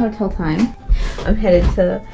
how to tell time. I'm headed to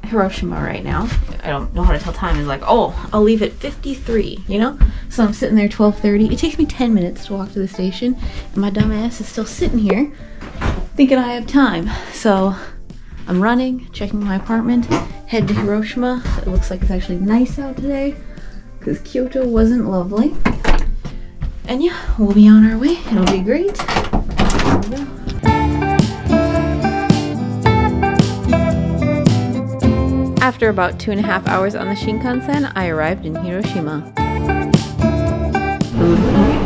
Hiroshima right now. I don't know how to tell time. It's like, oh, I'll leave at 53, you know? So I'm sitting there 12:30. It takes me 10 minutes to walk to the station, and my dumb ass is still sitting here thinking I have time. So I'm running, checking my apartment, head to Hiroshima. It looks like it's actually nice out today because Kyoto wasn't lovely. And yeah, we'll be on our way. It'll be great. Here we go. After about 2.5 hours on the Shinkansen, I arrived in Hiroshima. Food.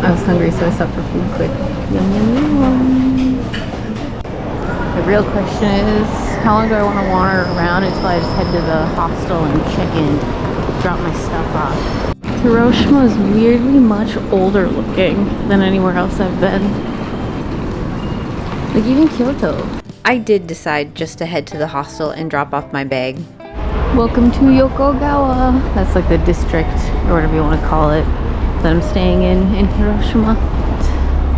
I was hungry, so I stopped for food quick. Yum, yum, yum. The real question is, how long do I want to wander around until I just head to the hostel and check in, drop my stuff off? Hiroshima is weirdly much older looking than anywhere else I've been. Like even Kyoto. I did decide just to head to the hostel and drop off my bag. Welcome to Yokogawa. That's like the district, or whatever you want to call it, that I'm staying in Hiroshima.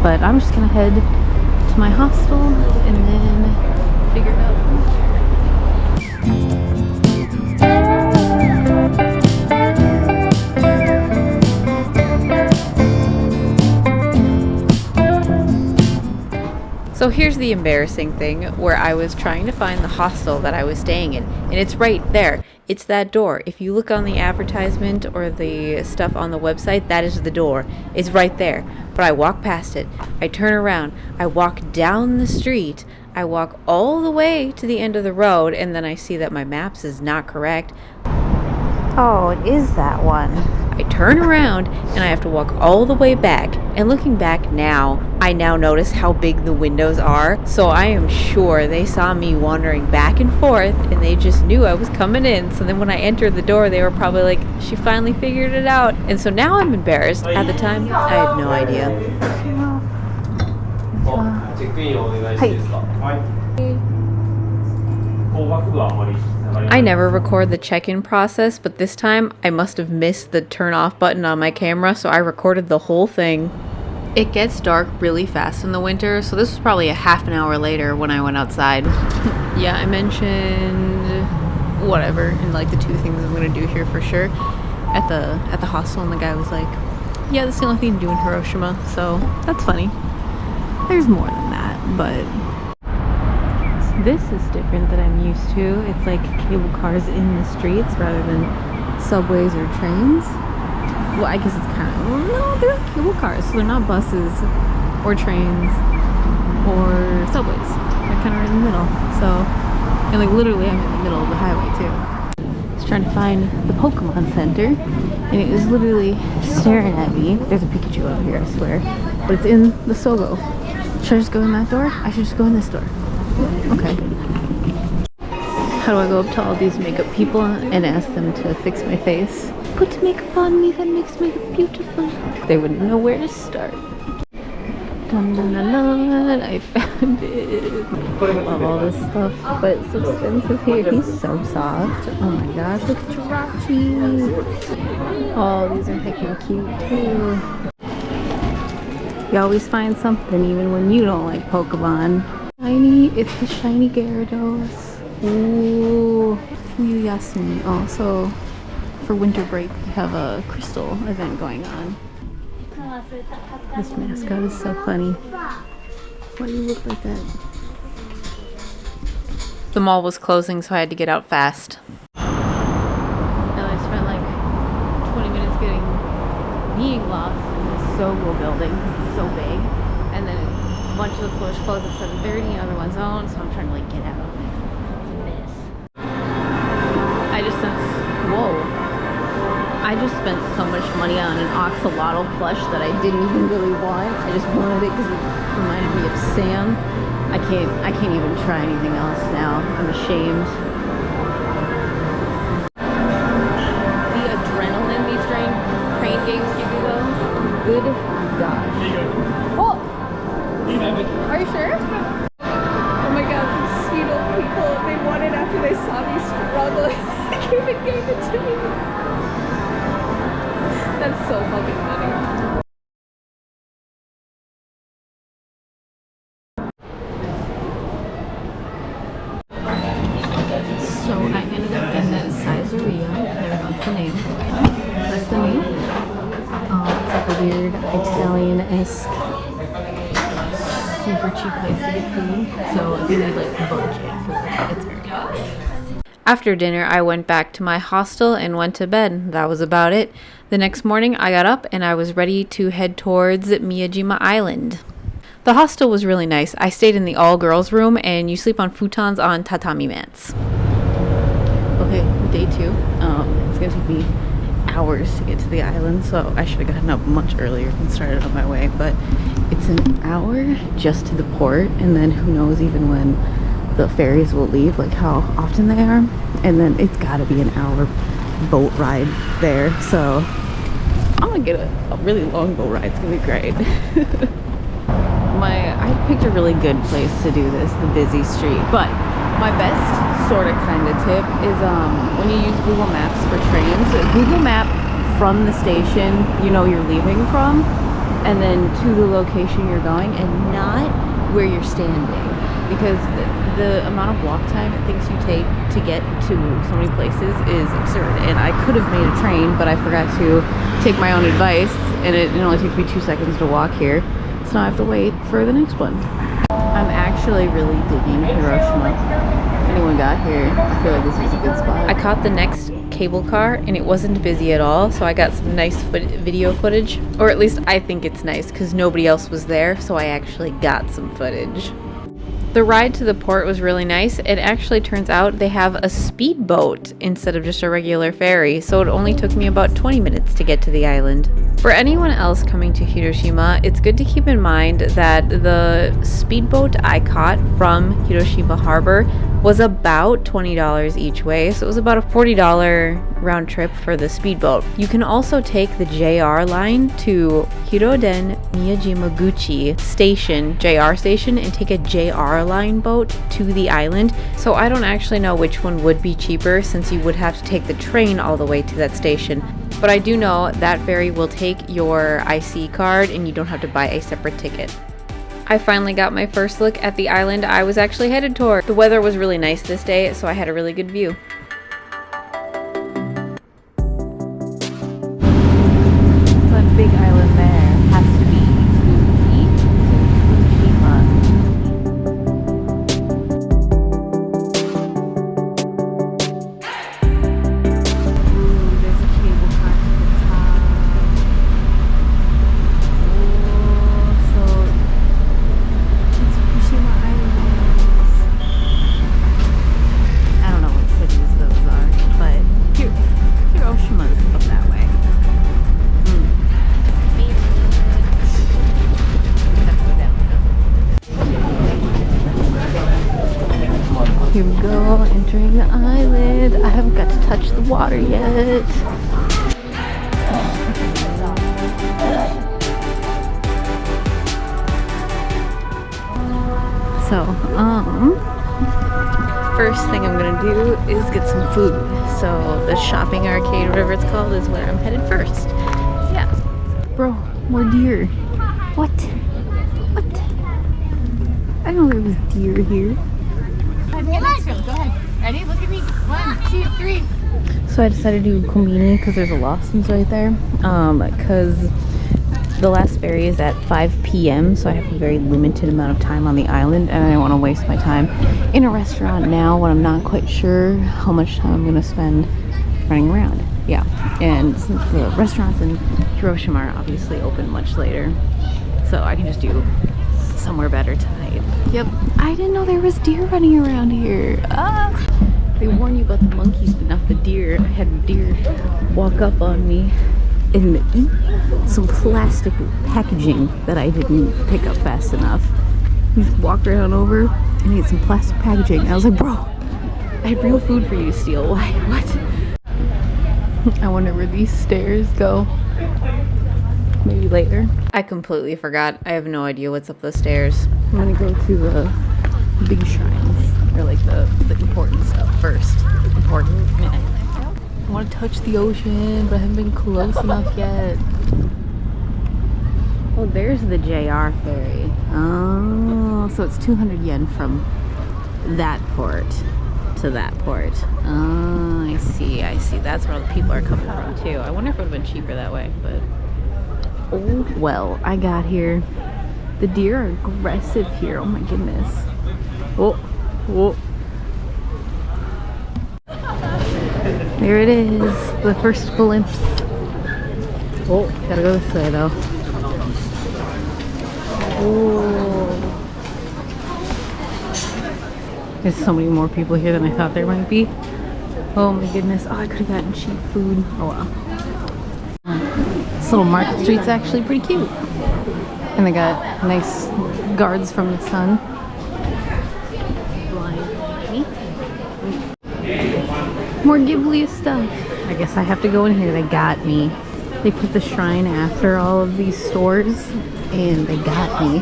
But I'm just gonna head to my hostel and then figure it out. So here's the embarrassing thing, where I was trying to find the hostel that I was staying in, and it's right there. It's that door. If you look on the advertisement or the stuff on the website, that is the door. It's right there. But I walk past it. I turn around. I walk down the street. I walk all the way to the end of the road, and then I see that my maps is not correct. Oh, it is that one. I turn around and I have to walk all the way back. And looking back now, I now notice how big the windows are. So I am sure they saw me wandering back and forth and they just knew I was coming in. So then when I entered the door, they were probably like, she finally figured it out. And so now I'm embarrassed. At the time, I had no idea. I never record the check-in process, but this time I must have missed the turn off button on my camera, so I recorded the whole thing. It gets dark really fast in the winter, so this was probably a half an hour later when I went outside. Yeah, I mentioned whatever, and like the two things I'm gonna do here for sure at the hostel, and the guy was like, yeah, that's the only thing to do in Hiroshima, so that's funny. There's more than that, but this is different than I'm used to. It's like cable cars in the streets rather than subways or trains. Well, I guess it's kind of, no, they're like cable cars, so they're not buses or trains or subways. They're kind of right in the middle. So, and like literally I'm in the middle of the highway too. I was trying to find the Pokemon Center, and it was literally staring at me. There's a Pikachu over here, I swear. But it's in the Sogo. Should I just go in that door? I should just go in this door. Okay. How do I go up to all these makeup people and ask them to fix my face? Put makeup on me that makes makeup beautiful. They wouldn't know where to start. Dun, dun, dun, dun, I found it. I love all this stuff, but it's so expensive here. He's so soft. Oh my gosh, look at Jirachi. Oh, these are heckin' cute too. You always find something even when you don't like Pokemon. Shiny, it's the shiny Gyarados. Ooh, Fuyuyasumi. Also, for winter break, we have a crystal event going on. This mascot is so funny. Why do you look like that? The mall was closing, so I had to get out fast. And I spent like 20 minutes being lost in this Sogo building because it's so big. And then a bunch of the floors closed at 7:30 and other ones own, so I'm trying to like get out. I just spent so much money on an Axolotl plush that I didn't even really want. I just wanted it because it reminded me of Sam. I can't even try anything else now. I'm ashamed. The adrenaline these crane games give you though. Good gosh. Oh! Are you sure? Oh my god, these sweet old people, they won it after they saw me struggling. They came and gave it to me. That's so fucking funny. That's the name. It's like a weird Italian-esque, super cheap place to get food. So if you need like budget food, it's very good. After dinner, I went back to my hostel and went to bed. That was about it. The next morning, I got up and I was ready to head towards Miyajima Island. The hostel was really nice. I stayed in the all-girls room, and you sleep on futons on tatami mats. Okay, day 2. It's gonna take me hours to get to the island, so I should have gotten up much earlier and started on my way, but it's an hour just to the port, and then who knows even when the ferries will leave, like how often they are, and then it's gotta be an hour boat ride there, so I'm gonna get a really long boat ride. It's gonna be great. I picked a really good place to do this, the busy street, but my best sort of kind of tip is when you use Google Maps for trains, Google Map from the station you know you're leaving from, and then to the location you're going, and not where you're standing, because the amount of walk time it thinks you take to get to so many places is absurd. And I could have made a train, but I forgot to take my own advice, and it only takes me 2 seconds to walk here. So now I have to wait for the next one. I'm actually really digging Hiroshima. If anyone got here, I feel like this is a good spot. I caught the next cable car and it wasn't busy at all, so I got some nice video footage. Or at least I think it's nice because nobody else was there, so I actually got some footage. The ride to the port was really nice. It actually turns out they have a speedboat instead of just a regular ferry, so it only took me about 20 minutes to get to the island. For anyone else coming to Hiroshima, it's good to keep in mind that the speedboat I caught from Hiroshima Harbor was about $20 each way, so it was about a $40 round trip for the speedboat. You can also take the JR line to Hiroden Miyajimaguchi station, JR station, and take a JR line boat to the island. So I don't actually know which one would be cheaper, since you would have to take the train all the way to that station. But I do know that ferry will take your IC card and you don't have to buy a separate ticket. I finally got my first look at the island I was actually headed toward. The weather was really nice this day, so I had a really good view. That big island there has to be Fukushima. Ooh, there's a cable car to the top. Here we go, entering the island. I haven't got to touch the water yet. So, first thing I'm gonna do is get some food. So the shopping arcade, whatever it's called, is where I'm headed first. Yeah. Bro, more deer. What? What? I didn't know there was deer here. Go ahead. Ready? Look at me. 1, 2, 3. So I decided to do Kombini because there's a Lawson's right there. Because the last ferry is at 5 p.m. so I have a very limited amount of time on the island, and I don't want to waste my time in a restaurant now when I'm not quite sure how much time I'm going to spend running around. Yeah, and since the restaurants in Hiroshima are obviously open much later, so I can just do somewhere better tonight. Yep, I didn't know there was deer running around here. They warn you about the monkeys, but not the deer. I had a deer walk up on me and eat some plastic packaging that I didn't pick up fast enough. He just walked right on over and ate some plastic packaging. I was like, bro, I had real food for you to steal. Why? What? I wonder where these stairs go. Maybe later. I completely forgot. I have no idea what's up the stairs. I'm gonna go to the big shrines, or like the important stuff first. Important. I want to touch the ocean, but I haven't been close enough yet. Oh, there's the JR ferry. Oh, so it's 200 yen from that port to to that port. Oh, I see. That's where all the people are coming from too. I wonder if it would have been cheaper that way, but oh well. I got here. The deer are aggressive here. Oh my goodness. Oh, oh. There it is. The first glimpse. Oh, gotta go this way though. Oh. There's so many more people here than I thought there might be. Oh my goodness. Oh, I could have gotten cheap food. Oh wow. This little market street's actually pretty cute. And they got nice guards from the sun. More Ghibli stuff. I guess I have to go in here. They got me. They put the shrine after all of these stores and they got me.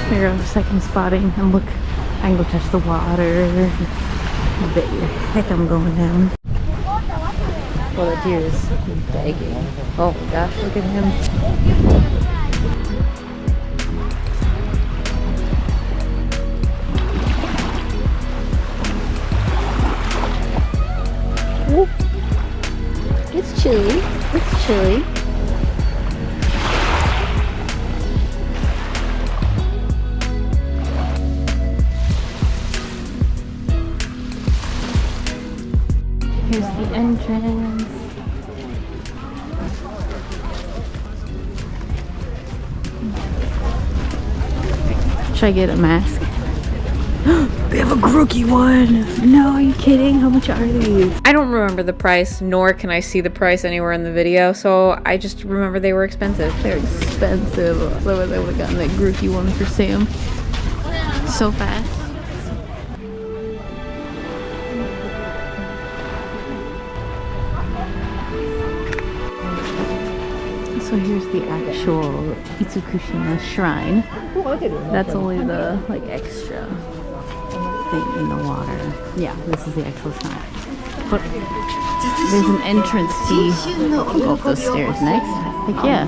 Here, second spotting, and look, I can go touch the water. I bet you heck I'm going down. Well, the deer is begging. Oh my gosh, look at him. Whoop. It's chilly. It's chilly. Here's the entrance. Should I get a mask? They have a Grookey one! No, are you kidding? How much are these? I don't remember the price, nor can I see the price anywhere in the video, so I just remember they were expensive. They're expensive. Otherwise I would have gotten that Grookey one for Sam. So fast. So here's the actual Itsukushima shrine. That's only the like extra thing in the water. Yeah, this is the actual shrine. But there's an entrance fee. I'll go up those stairs next. Heck yeah.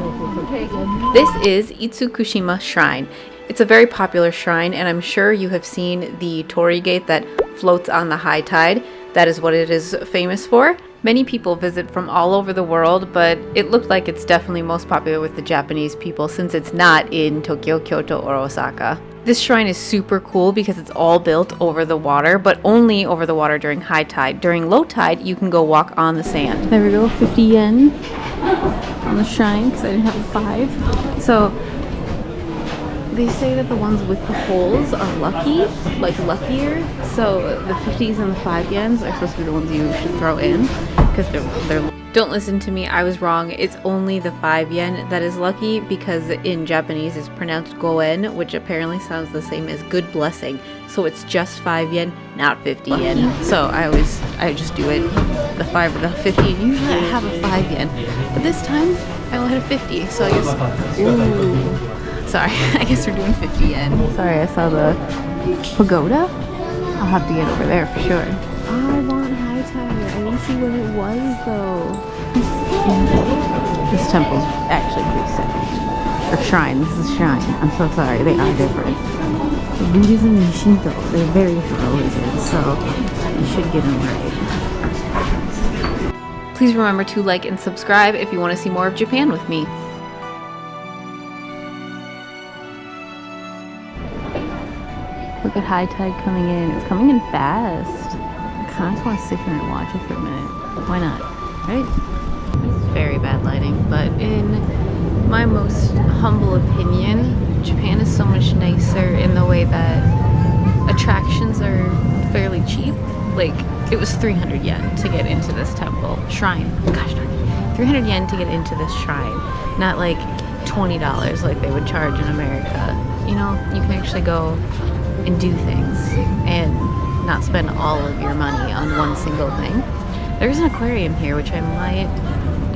This is Itsukushima Shrine. It's a very popular shrine, and I'm sure you have seen the torii gate that floats on the high tide. That is what it is famous for. Many people visit from all over the world, but it looked like it's definitely most popular with the Japanese people since it's not in Tokyo, Kyoto, or Osaka. This shrine is super cool because it's all built over the water, but only over the water during high tide. During low tide, you can go walk on the sand. There we go, 50 yen on the shrine because I didn't have a 5. So they say that the ones with the holes are lucky, like luckier. So the 50s and the 5 yens are supposed to be the ones you should throw in because they're. Don't listen to me, I was wrong. It's only the 5 yen that is lucky because in Japanese it's pronounced goen, which apparently sounds the same as good blessing. So it's just 5 yen, not 50 yen. So I just do it, the 5 or the 50. Usually I have a 5 yen, but this time I only had a 50. So I guess, ooh. Sorry, I guess we're doing 50 yen. Sorry, I saw the pagoda. I'll have to get over there for sure. I want high tide. I didn't see what it was though. This temple's actually pretty sick. Or shrine. This is shrine. I'm so sorry. They are different. Buddhism and Shinto, they're very different religions, so you should get them right. Please remember to like and subscribe if you want to see more of Japan with me. Look at high tide coming in. It's coming in fast. I kind of just want to sit here and watch it for a minute. Why not? Right? It's very bad lighting, but in my most humble opinion, Japan is so much nicer in the way that attractions are fairly cheap. Like, it was 300 yen to get into this temple. Shrine. Gosh darn it. 300 yen to get into this shrine. Not like $20 like they would charge in America. You know, you can actually go and do things and not spend all of your money on one single thing. There's an aquarium here which I might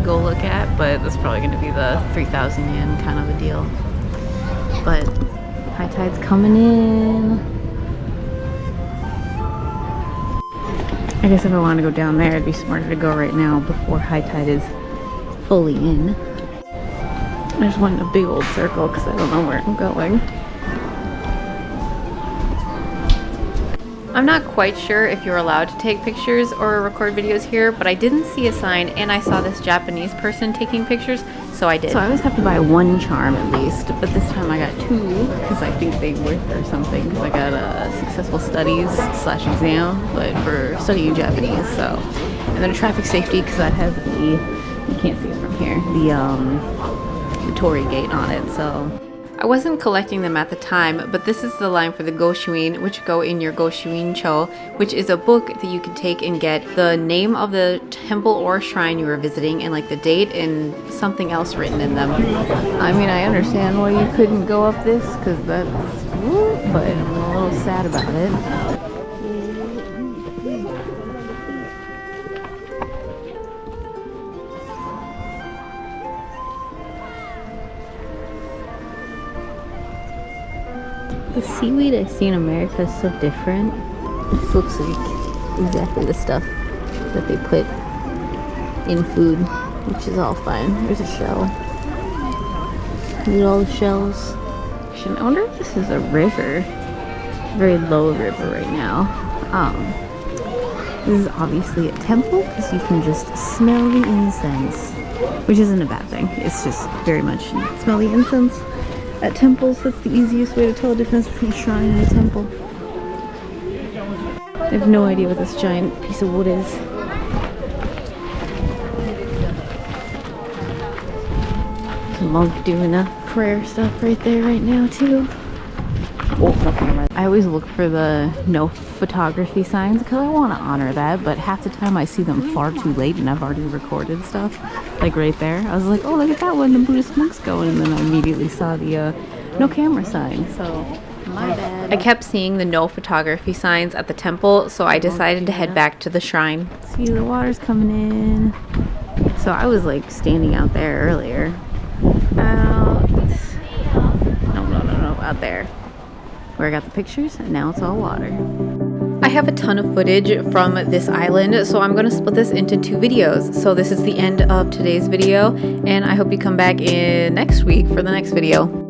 go look at, but that's probably going to be the 3,000 yen kind of a deal. But high tide's coming in. I guess if I want to go down there, it'd be smarter to go right now before high tide is fully in. I just went in a big old circle because I don't know where I'm going. I'm not quite sure if you're allowed to take pictures or record videos here, but I didn't see a sign and I saw this Japanese person taking pictures, so I did. So I always have to buy one charm at least, but this time I got two because I think they work or something, because I got a successful studies / exam, but for studying Japanese, so. And then a traffic safety because I have the, you can't see it from here, the Torii gate on it, so. I wasn't collecting them at the time, but this is the line for the Goshuin, which go in your Goshuin Cho, which is a book that you can take and get the name of the temple or shrine you were visiting and like the date and something else written in them. I mean, I understand why you couldn't go up this, because that's, but I'm a little sad about it. The seaweed I see in America is so different. This looks like exactly the stuff that they put in food, which is all fine. There's a shell. Look at all the shells. I wonder if this is a river. Very low river right now. This is obviously a temple because you can just smell the incense, which isn't a bad thing. It's just very much smell the incense. At temples, that's the easiest way to tell the difference between a shrine and a temple. I have no idea what this giant piece of wood is. There's a monk doing a prayer stuff right there right now too. Oh, no camera. I always look for the no photography signs because I want to honor that, but half the time I see them far too late and I've already recorded stuff. Like right there. I was like, oh, look at that one, the Buddhist monk's going, and then I immediately saw the no camera sign, so my bad. I kept seeing the no photography signs at the temple, so I decided to head back to the shrine. See, the water's coming in. So I was like standing out there earlier. Out there. Where I got the pictures, and now it's all water. I have a ton of footage from this island, so I'm going to split this into 2 videos. So this is the end of today's video, and I hope you come back in next week for the next video.